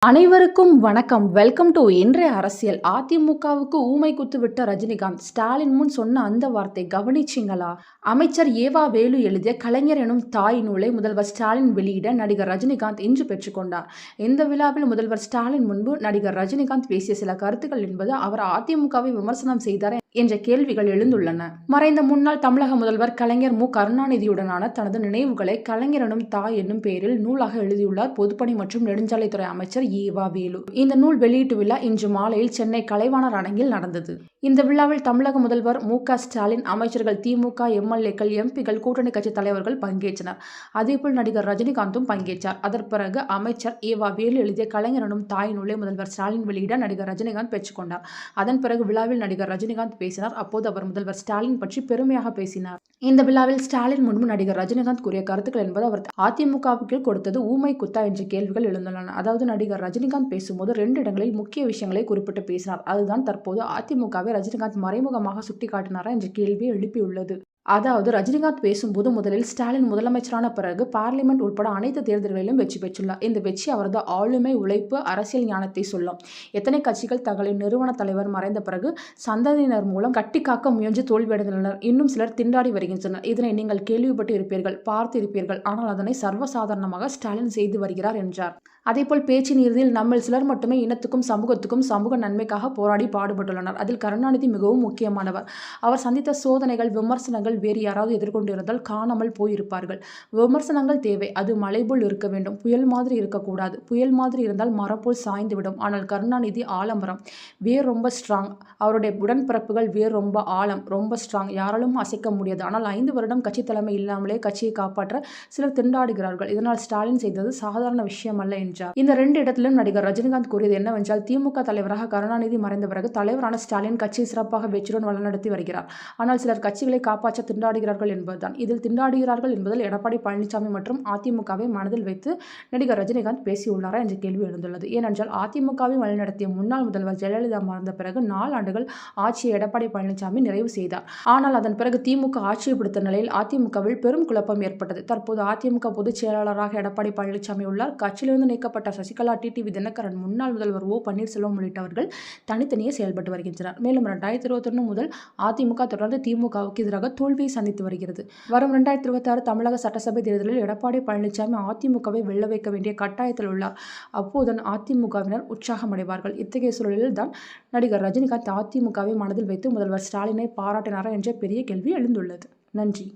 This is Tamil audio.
அனைவருக்கும் வணக்கம். வெல்கம் டு இன்றைய அரசியல். அதிமுகவுக்கு ஊமை குத்து விட்ட ரஜினிகாந்த் ஸ்டாலின் முன் சொன்ன அந்த வார்த்தை கவனிச்சிங்களா? அமைச்சர் ஏவா வேலு எழுதிய கலைஞர் எனும் தாய் நூலை முதல்வர் ஸ்டாலின் வெளியிட நடிகர் ரஜினிகாந்த் இன்று பெற்றுக்கொண்டார். இந்த விழாவில் முதல்வர் ஸ்டாலின் முன்பு நடிகர் ரஜினிகாந்த் பேசிய சில கருத்துக்கள் என்பது அவர் அதிமுகவை விமர்சனம் செய்தார் என்ற கேள்விகள் எழுந்துள்ளன. மறைந்த முன்னாள் தமிழக முதல்வர் கலைஞர் மு. கருணாநிதியுடனான தனது நினைவுகளை கலைஞர் எனும் தாய் என்னும் பெயரில் நூலாக எழுதியுள்ளார் பொதுப்பணி மற்றும் நெடுஞ்சாலைத்துறை அமைச்சர் ஏவா வேலு. இந்த நூல் வெளியீட்டு விழா இன்று மாலையில் சென்னை கலைவாணர் அரங்கில் நடந்தது. இந்த விழாவில் தமிழக முதல்வர் மு. ஸ்டாலின், அமைச்சர்கள், திமுக எம்எல்ஏக்கள், எம்பிக்கள், கூட்டணி கட்சி தலைவர்கள் பங்கேற்றனர். அதேபோல் நடிகர் ரஜினிகாந்தும் பங்கேற்றார். அதன் பிறகு அமைச்சர் ஏவா வேலு எழுதிய கலைஞர் எனும் தாய் நூலை முதல்வர் ஸ்டாலின் வெளியிட நடிகர் ரஜினிகாந்த் பெற்றுக்கொண்டார். அதன் பிறகு விழாவில் நடிகர் ரஜினிகாந்த் பேசினார். அப்போது அவர் முதல்வர் ஸ்டாலின் பற்றி பெருமையாக பேசினார். இந்த விழாவில் ஸ்டாலின் முன்பு நடிகர் ரஜினிகாந்த் கூறிய கருத்துக்கள் என்பது அவர் அதிமுகவுக்கு கொடுத்தது ஊமை குத்தா என்ற கேள்விகள் எழுந்துள்ளன. அதாவது நடிகர் ரஜினிகாந்த் பேசும்போது 2 இடங்களில் முக்கிய விஷயங்களை குறிப்பிட்டு பேசினார். அதுதான் தற்போது அதிமுகவை ரஜினிகாந்த் மறைமுகமாக சுட்டிக்காட்டினாரா என்ற கேள்வியை எழுப்பியுள்ளது. அதாவது ரஜினிகாந்த் பேசும்போது முதலில் ஸ்டாலின் முதலமைச்சரான பிறகு பார்லிமெண்ட் உட்பட அனைத்து தேர்தல்களிலும் வெற்றி பெற்றுள்ளார். இந்த வெற்றி அவரது ஆளுமை, உழைப்பு, அரசியல் ஞானத்தை சொல்லும். எத்தனை கட்சிகள் தங்களின் நிறுவன தலைவர் மறைந்த பிறகு சந்ததியினர் மூலம் கட்டி காக்க முயன்று தோல்வியடைந்துள்ளனர். இன்னும் சிலர் திண்டாடி வருகின்றனர். இதனை நீங்கள் கேள்விப்பட்டு இருப்பீர்கள், பார்த்து இருப்பீர்கள். ஆனால் அதனை சர்வசாதாரணமாக ஸ்டாலின் செய்து வருகிறார் என்றார். அதேபோல் பேச்சின் இறுதியில் நம்மில் சிலர் மட்டுமே இனத்துக்கும் சமூகத்துக்கும் சமூக நன்மைக்காக போராடி பாடுபட்டுள்ளனர். அதில் கருணாநிதி மிகவும் முக்கியமானவர். அவர் சந்தித்த சோதனைகள், விமர்சனங்கள் வேறு யாராவது எதிர்கொண்டிருந்தால் காணாமல் போயிருப்பார்கள். விமர்சனங்கள் தேவை. அது மலை போல் இருக்க வேண்டும், புயல் மாதிரி இருக்கக்கூடாது. புயல் மாதிரி இருந்தால் மரம் போல் சாய்ந்துவிடும். ஆனால் கருணாநிதி ஆலமரம், வேர் ரொம்ப ஸ்ட்ராங். அவருடைய உடன்பிறப்புகள் வேர் ரொம்ப ஆழம், ரொம்ப ஸ்ட்ராங். யாராலும் அசைக்க முடியாது. ஆனால் 5 வருடம் கட்சி தலைமை இல்லாமலே கட்சியை காப்பாற்ற சிலர் திண்டாடுகிறார்கள். இதனால் ஸ்டாலின் செய்தது சாதாரண விஷயம் அல்ல என்றார். இந்த 2 இடத்திலும் நடிகர் ரஜினிகாந்த் கூறியது என்னவென்றால், திமுக தலைவராக கருணாநிதி மறைந்த பிறகு தலைவரான ஸ்டாலின் கட்சியை சிறப்பாக வெற்றியுடன் வழிநடத்தி வருகிறார். ஆனால் சிலர் கட்சிகளை காப்பாற்ற திண்டாடுகிறார்கள் என்பதுதான். இதில் திண்டாடுகிறார்கள் என்பதில் எடப்பாடி பழனிசாமி மற்றும் அதிமுகவை மனதில் வைத்து நடிகர் ரஜினிகாந்த் பேசியுள்ளாரா என்ற கேள்வி எழுந்துள்ளது. ஏனென்றால் அதிமுகவை வழிநடத்திய முன்னாள் முதல்வர் ஜெயலலிதா மறைந்த பிறகு 4 ஆண்டுகள் ஆட்சியை எடப்பாடி பழனிசாமி நிறைவு செய்தார். ஆனால் அதன் பிறகு திமுக ஆட்சியை பிடித்த நிலையில் அதிமுகவில் பெரும் குழப்பம் ஏற்பட்டது. தற்போது அதிமுக பொதுச் செயலாளராக எடப்பாடி பழனிசாமி உள்ளார். கட்சியிலிருந்து நீக்கப்பட்ட சசிகலா, டிடிவி தினகரன், முன்னாள் முதல்வர் ஓ. பன்னீர்செல்வம் உள்ளிட்டவர்கள் தனித்தனியே செயல்பட்டு வருகின்றனர். மேலும் 2021 முதல் அதிமுக தொடர்ந்து திமுகவுக்கு எதிராக தோல்வியை சந்தித்து வருகிறது. வரும் 2026 தமிழக சட்டசபை தேர்தலில் எடப்பாடி பழனிசாமி அதிமுகவை வெல்ல வைக்க வேண்டிய கட்டாயத்தில் உள்ளார். அப்போதுதான் அதிமுகவினர் உற்சாகமடைவார்கள். இத்தகைய சூழலில் தான் நடிகர் ரஜினிகாந்த் அதிமுகவை மனதில் வைத்து முதல்வர் ஸ்டாலினை பாராட்டினாரா என்ற பெரிய கேள்வி எழுந்துள்ளது. நன்றி.